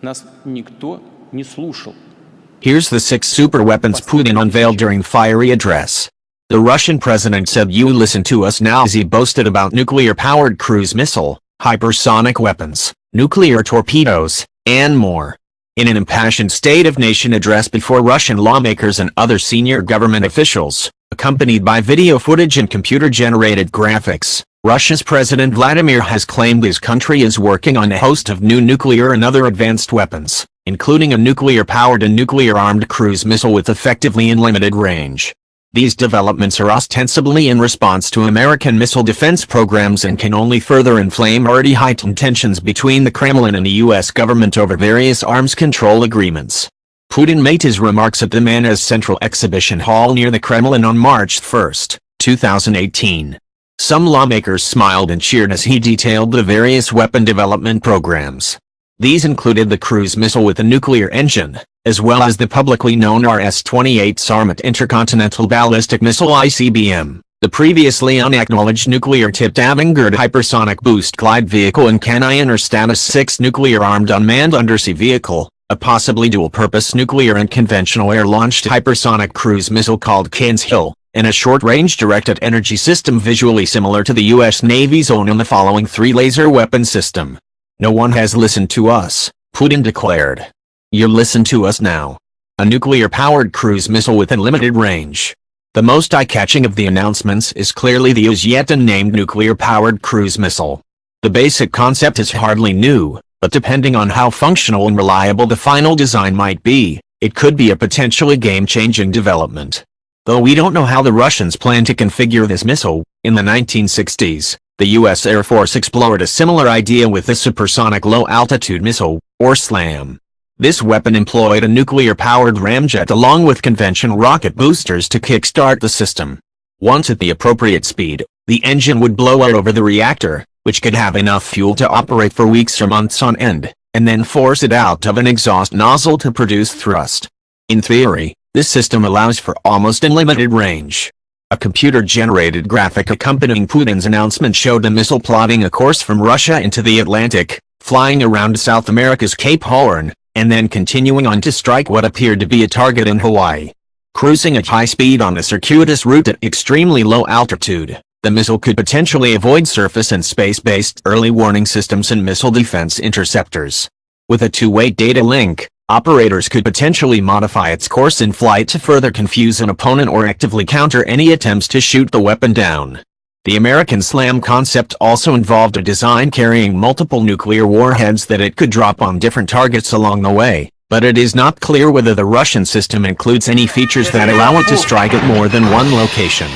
Нас никто не слушал. Here's the 6 super weapons Putin unveiled during fiery address. The Russian president said, "You listen to us now," as he boasted about nuclear-powered cruise missile, hypersonic weapons, nuclear torpedoes, and more. In an impassioned State of Nation address before Russian lawmakers and other senior government officials, accompanied by video footage and computer-generated graphics, Russia's President Vladimir has claimed his country is working on a host of new nuclear and other advanced weapons, including a nuclear-powered and nuclear-armed cruise missile with effectively unlimited range. These developments are ostensibly in response to American missile defense programs and can only further inflame already heightened tensions between the Kremlin and the U.S. government over various arms control agreements. Putin made his remarks at the Mana's Central Exhibition Hall near the Kremlin on March 1, 2018. Some lawmakers smiled and cheered as he detailed the various weapon development programs. These included the cruise missile with a nuclear engine, as well as the publicly known RS-28 Sarmat intercontinental ballistic missile ICBM, the previously unacknowledged nuclear-tipped Avangard hypersonic boost glide vehicle, and Canyon or Status 6 nuclear-armed unmanned undersea vehicle, a possibly dual-purpose nuclear and conventional air-launched hypersonic cruise missile called Cairns Hill, and a short-range directed energy system visually similar to the U.S. Navy's own in the following 3 laser weapon system. "No one has listened to us," Putin declared. "You listen to us now." A nuclear-powered cruise missile with unlimited range. The most eye-catching of the announcements is clearly the as yet unnamed nuclear-powered cruise missile. The basic concept is hardly new, but depending on how functional and reliable the final design might be, it could be a potentially game-changing development. Though we don't know how the Russians plan to configure this missile, in the 1960s, the U.S. Air Force explored a similar idea with the Supersonic Low-Altitude Missile, or SLAM. This weapon employed a nuclear-powered ramjet along with conventional rocket boosters to kickstart the system. Once at the appropriate speed, the engine would blow out over the reactor, which could have enough fuel to operate for weeks or months on end, and then force it out of an exhaust nozzle to produce thrust. In theory, this system allows for almost unlimited range. A computer-generated graphic accompanying Putin's announcement showed the missile plotting a course from Russia into the Atlantic, flying around South America's Cape Horn, and then continuing on to strike what appeared to be a target in Hawaii. Cruising at high speed on a circuitous route at extremely low altitude, the missile could potentially avoid surface and space-based early warning systems and missile defense interceptors. With a two-way data link, operators could potentially modify its course in flight to further confuse an opponent or actively counter any attempts to shoot the weapon down. The American SLAM concept also involved a design carrying multiple nuclear warheads that it could drop on different targets along the way, but it is not clear whether the Russian system includes any features that allow it to strike at more than one location.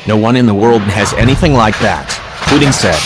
"No one in the world has anything like that," Putin said.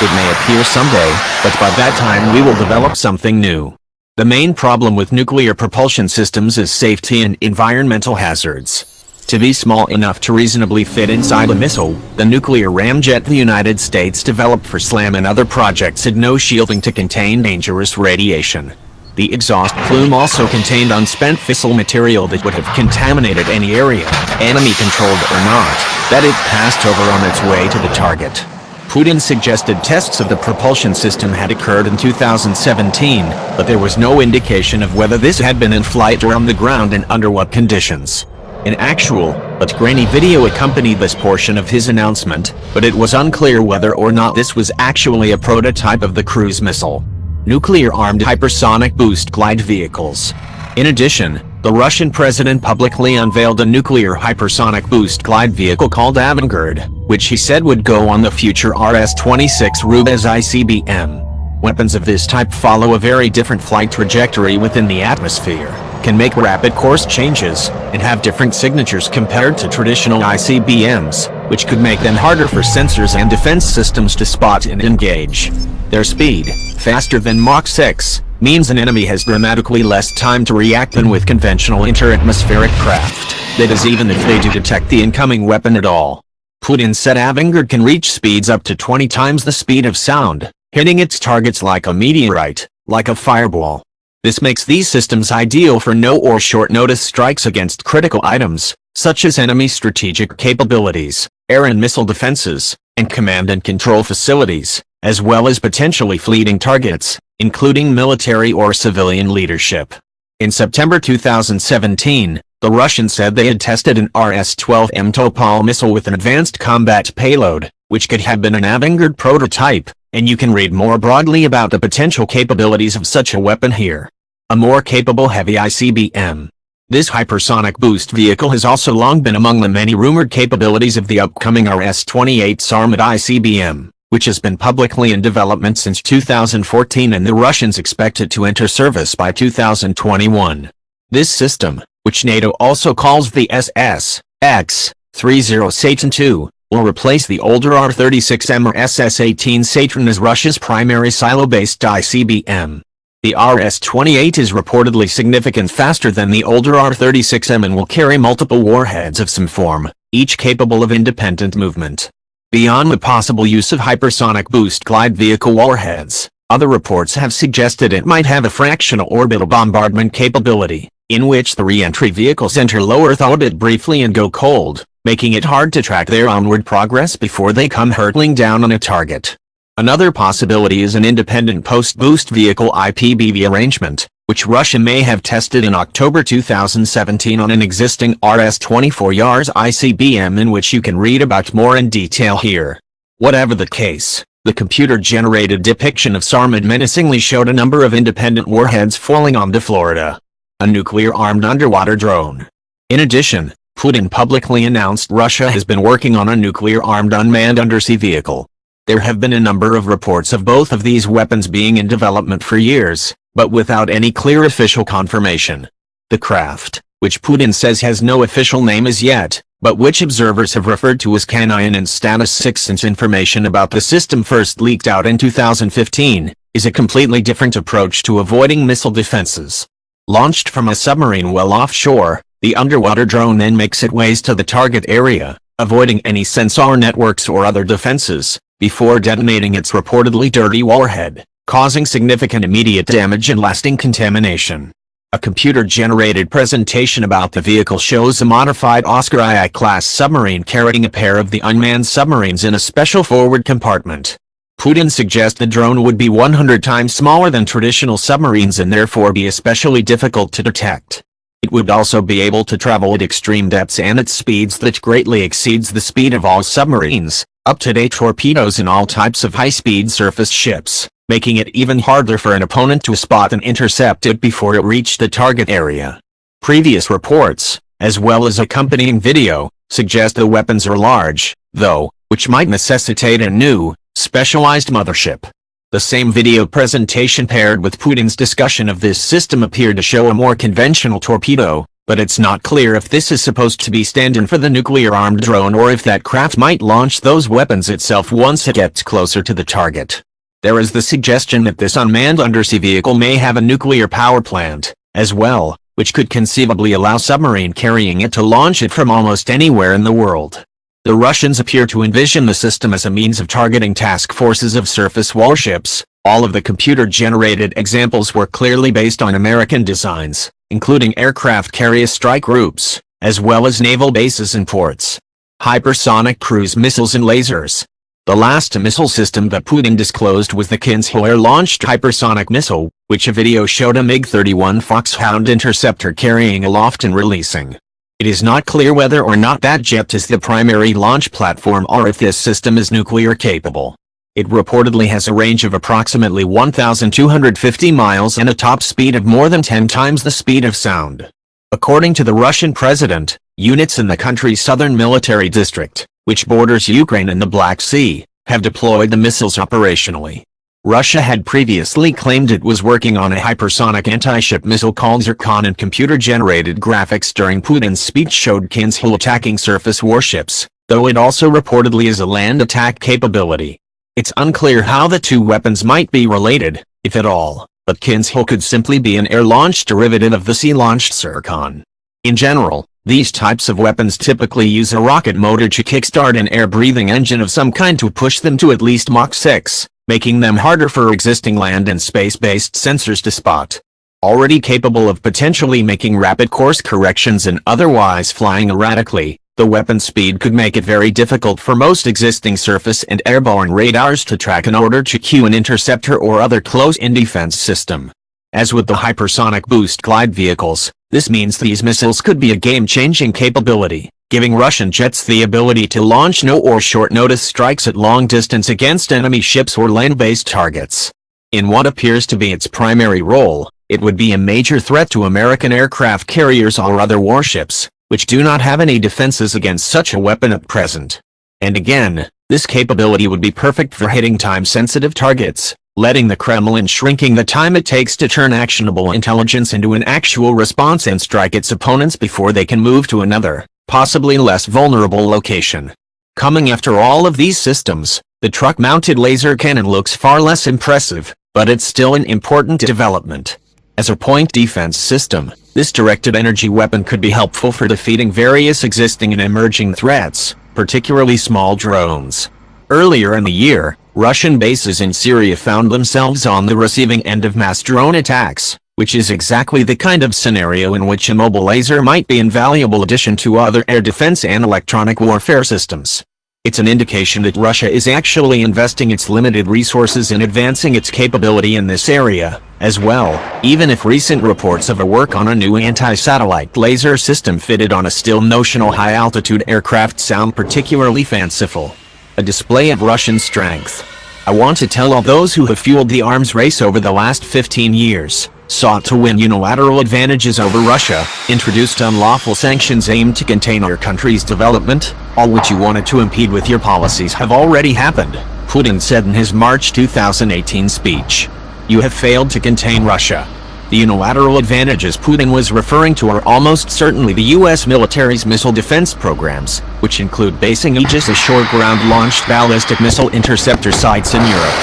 "It may appear someday, but by that time we will develop something new." The main problem with nuclear propulsion systems is safety and environmental hazards. To be small enough to reasonably fit inside a missile, the nuclear ramjet the United States developed for SLAM and other projects had no shielding to contain dangerous radiation. The exhaust plume also contained unspent fissile material that would have contaminated any area, enemy-controlled or not, that it passed over on its way to the target. Putin suggested tests of the propulsion system had occurred in 2017, but there was no indication of whether this had been in flight or on the ground and under what conditions. An actual, but grainy video accompanied this portion of his announcement, but it was unclear whether or not this was actually a prototype of the cruise missile. Nuclear-armed hypersonic boost glide vehicles. In addition, the Russian president publicly unveiled a nuclear hypersonic boost glide vehicle called Avangard, which he said would go on the future RS-26 Rubez ICBM. Weapons of this type follow a very different flight trajectory within the atmosphere, can make rapid course changes, and have different signatures compared to traditional ICBMs, which could make them harder for sensors and defense systems to spot and engage. Their speed, faster than Mach 6, means an enemy has dramatically less time to react than with conventional inter-atmospheric craft, that is, even if they do detect the incoming weapon at all. Putin said Avangard can reach speeds up to 20 times the speed of sound, hitting its targets like a meteorite, like a fireball. This makes these systems ideal for no or short-notice strikes against critical items, such as enemy strategic capabilities, air and missile defenses, and command and control facilities, as well as potentially fleeting targets, including military or civilian leadership. In September 2017, the Russians said they had tested an RS-12M Topol missile with an advanced combat payload, which could have been an avant-garde prototype, and you can read more broadly about the potential capabilities of such a weapon here. A more capable heavy ICBM. This hypersonic boost vehicle has also long been among the many rumored capabilities of the upcoming RS-28 Sarmat ICBM, which has been publicly in development since 2014, and the Russians expect it to enter service by 2021. This system, which NATO also calls the SS-X-30 Satan II, will replace the older R-36M or SS-18 Satan as Russia's primary silo-based ICBM. The RS-28 is reportedly significantly faster than the older R-36M and will carry multiple warheads of some form, each capable of independent movement. Beyond the possible use of hypersonic boost glide vehicle warheads, other reports have suggested it might have a fractional orbital bombardment capability, in which the re-entry vehicles enter low Earth orbit briefly and go cold, making it hard to track their onward progress before they come hurtling down on a target. Another possibility is an independent post-boost vehicle IPBV arrangement, which Russia may have tested in October 2017 on an existing RS-24 Yars ICBM, in which you can read about more in detail here. Whatever the case, the computer-generated depiction of Sarmat menacingly showed a number of independent warheads falling onto Florida. A nuclear-armed underwater drone. In addition, Putin publicly announced Russia has been working on a nuclear-armed unmanned undersea vehicle. There have been a number of reports of both of these weapons being in development for years, but without any clear official confirmation. The craft, which Putin says has no official name as yet, but which observers have referred to as Canyon and Status 6 since information about the system first leaked out in 2015, is a completely different approach to avoiding missile defenses. Launched from a submarine well offshore, the underwater drone then makes its ways to the target area, avoiding any sensor networks or other defenses, before detonating its reportedly dirty warhead, causing significant immediate damage and lasting contamination. A computer-generated presentation about the vehicle shows a modified Oscar II-class submarine carrying a pair of the unmanned submarines in a special forward compartment. Putin suggests the drone would be 100 times smaller than traditional submarines and therefore be especially difficult to detect. It would also be able to travel at extreme depths and at speeds that greatly exceeds the speed of all submarines, up-to-date torpedoes and all types of high-speed surface ships, making it even harder for an opponent to spot and intercept it before it reached the target area. Previous reports, as well as accompanying video, suggest the weapons are large, though, which might necessitate a new, specialized mothership. The same video presentation paired with Putin's discussion of this system appeared to show a more conventional torpedo, but it's not clear if this is supposed to be stand-in for the nuclear-armed drone or if that craft might launch those weapons itself once it gets closer to the target. There is the suggestion that this unmanned undersea vehicle may have a nuclear power plant, as well, which could conceivably allow submarine carrying it to launch it from almost anywhere in the world. The Russians appear to envision the system as a means of targeting task forces of surface warships. All of the computer-generated examples were clearly based on American designs, including aircraft carrier strike groups, as well as naval bases and ports. Hypersonic cruise missiles and lasers. The last missile system that Putin disclosed was the Kinzhal air-launched hypersonic missile, which a video showed a MiG-31 Foxhound interceptor carrying aloft and releasing. It is not clear whether or not that jet is the primary launch platform or if this system is nuclear capable. It reportedly has a range of approximately 1,250 miles and a top speed of more than 10 times the speed of sound. According to the Russian president, units in the country's southern military district, which borders Ukraine and the Black Sea, have deployed the missiles operationally. Russia had previously claimed it was working on a hypersonic anti-ship missile called Zircon, and computer-generated graphics during Putin's speech showed Kinzhal attacking surface warships, though it also reportedly is a land attack capability. It's unclear how the two weapons might be related, if at all, but Kinzhal could simply be an air-launched derivative of the sea-launched Zircon. In general, these types of weapons typically use a rocket motor to kickstart an air-breathing engine of some kind to push them to at least Mach 6. Making them harder for existing land and space-based sensors to spot. Already capable of potentially making rapid course corrections and otherwise flying erratically, The weapon's speed could make it very difficult for most existing surface and airborne radars to track in order to cue an interceptor or other close-in defense system. As with the hypersonic boost glide vehicles, this means these missiles could be a game-changing capability, giving Russian jets the ability to launch no or short-notice strikes at long distance against enemy ships or land-based targets. In what appears to be its primary role, it would be a major threat to American aircraft carriers or other warships, which do not have any defenses against such a weapon at present. And again, this capability would be perfect for hitting time-sensitive targets, letting the Kremlin shrinking the time it takes to turn actionable intelligence into an actual response and strike its opponents before they can move to another, possibly less vulnerable location. Coming after all of these systems, the truck-mounted laser cannon looks far less impressive, but it's still an important development. As a point defense system, this directed energy weapon could be helpful for defeating various existing and emerging threats, particularly small drones. Earlier in the year, Russian bases in Syria found themselves on the receiving end of mass drone attacks, which is exactly the kind of scenario in which a mobile laser might be an invaluable addition to other air defense and electronic warfare systems. It's an indication that Russia is actually investing its limited resources in advancing its capability in this area, as well, even if recent reports of a work on a new anti-satellite laser system fitted on a still notional high-altitude aircraft sound particularly fanciful. A display of Russian strength. I want to tell all those who have fueled the arms race over the last 15 years, sought to win unilateral advantages over Russia, introduced unlawful sanctions aimed to contain our country's development, all which you wanted to impede with your policies have already happened, Putin said in his March 2018 speech. You have failed to contain Russia. The unilateral advantages Putin was referring to are almost certainly the U.S. military's missile defense programs, which include basing Aegis ashore ground-launched ballistic missile interceptor sites in Europe.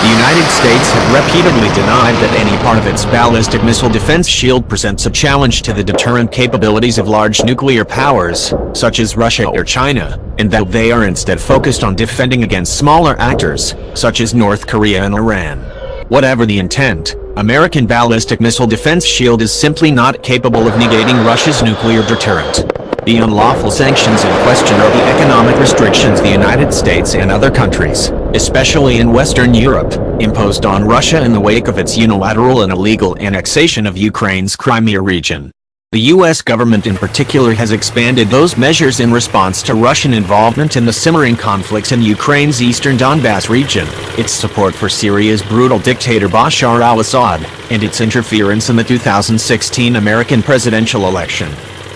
The United States had repeatedly denied that any part of its ballistic missile defense shield presents a challenge to the deterrent capabilities of large nuclear powers, such as Russia or China, and that they are instead focused on defending against smaller actors, such as North Korea and Iran. Whatever the intent, American ballistic missile defense shield is simply not capable of negating Russia's nuclear deterrent. The unlawful sanctions in question are the economic restrictions the United States and other countries, especially in Western Europe, imposed on Russia in the wake of its unilateral and illegal annexation of Ukraine's Crimea region. The U.S. government in particular has expanded those measures in response to Russian involvement in the simmering conflicts in Ukraine's eastern Donbass region, its support for Syria's brutal dictator Bashar al-Assad, and its interference in the 2016 American presidential election.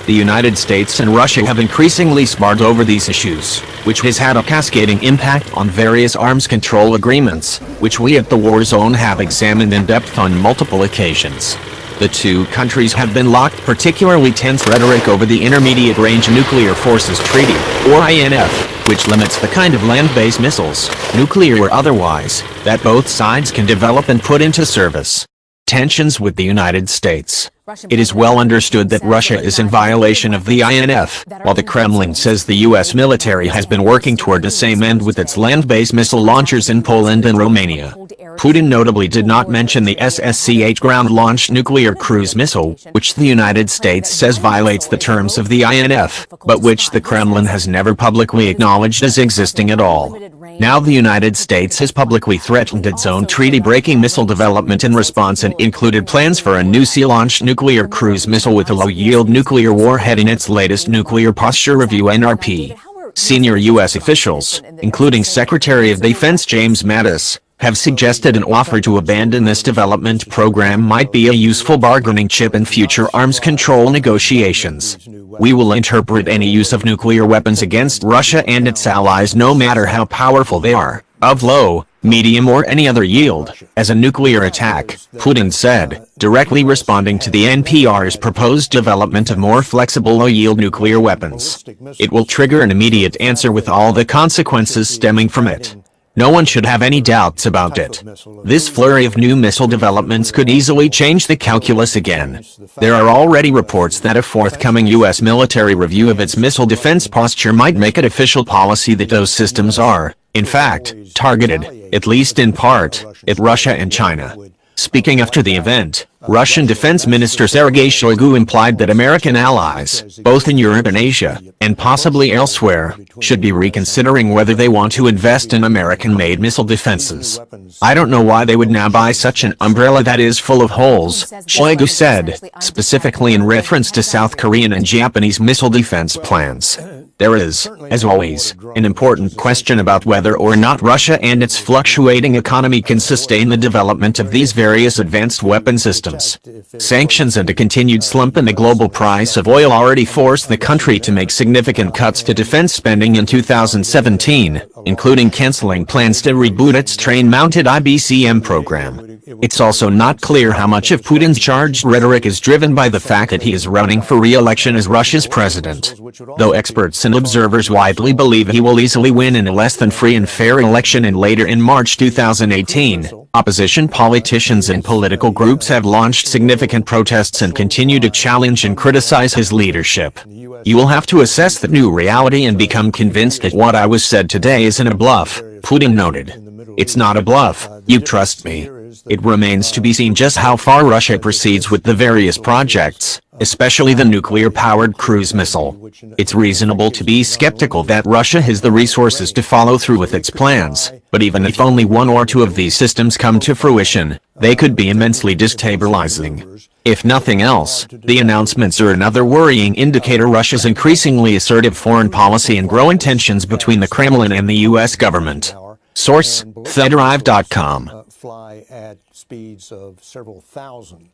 The United States and Russia have increasingly sparred over these issues, which has had a cascading impact on various arms control agreements, which we at the War Zone have examined in depth on multiple occasions. The two countries have been locked particularly tense rhetoric over the Intermediate Range Nuclear Forces Treaty, or INF, which limits the kind of land-based missiles, nuclear or otherwise, that both sides can develop and put into service. Tensions with the United States. It is well understood that Russia is in violation of the INF, while the Kremlin says the U.S. military has been working toward the same end with its land-based missile launchers in Poland and Romania. Putin notably did not mention the SSC-8 ground-launched nuclear cruise missile, which the United States says violates the terms of the INF, but which the Kremlin has never publicly acknowledged as existing at all. Now the United States has publicly threatened its own treaty-breaking missile development in response and included plans for a new sea-launched nuclear cruise missile with a low-yield nuclear warhead in its latest Nuclear Posture Review (NRP). Senior U.S. officials, including Secretary of Defense James Mattis, have suggested an offer to abandon this development program might be a useful bargaining chip in future arms control negotiations. We will interpret any use of nuclear weapons against Russia and its allies, no matter how powerful they are, of low, medium or any other yield, as a nuclear attack, Putin said, directly responding to the NPR's proposed development of more flexible low-yield nuclear weapons. It will trigger an immediate answer with all the consequences stemming from it. No one should have any doubts about it. This flurry of new missile developments could easily change the calculus again. There are already reports that a forthcoming U.S. military review of its missile defense posture might make it official policy that those systems are, in fact, targeted, at least in part, at Russia and China. Speaking after the event, Russian Defense Minister Sergei Shoigu implied that American allies, both in Europe and Asia, and possibly elsewhere, should be reconsidering whether they want to invest in American-made missile defenses. I don't know why they would now buy such an umbrella that is full of holes, Shoigu said, specifically in reference to South Korean and Japanese missile defense plans. There is, as always, an important question about whether or not Russia and its fluctuating economy can sustain the development of these various advanced weapon systems. Sanctions and a continued slump in the global price of oil already forced the country to make significant cuts to defense spending in 2017, including canceling plans to reboot its train-mounted IBCM program. It's also not clear how much of Putin's charged rhetoric is driven by the fact that he is running for re-election as Russia's president. Though experts and observers widely believe he will easily win in a less than free and fair election and later in March 2018, opposition politicians and political groups have launched significant protests and continue to challenge and criticize his leadership. You will have to assess the new reality and become convinced that what I was said today isn't a bluff, Putin noted. It's not a bluff, you trust me. It remains to be seen just how far Russia proceeds with the various projects, especially the nuclear-powered cruise missile. It's reasonable to be skeptical that Russia has the resources to follow through with its plans, but even if only one or two of these systems come to fruition, they could be immensely destabilizing. If nothing else, the announcements are another worrying indicator of Russia's increasingly assertive foreign policy and growing tensions between the Kremlin and the U.S. government. Source: TheDrive.com. Fly at speeds of several thousand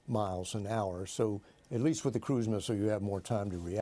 miles an hour. So at least with the cruise missile, you have more time to react.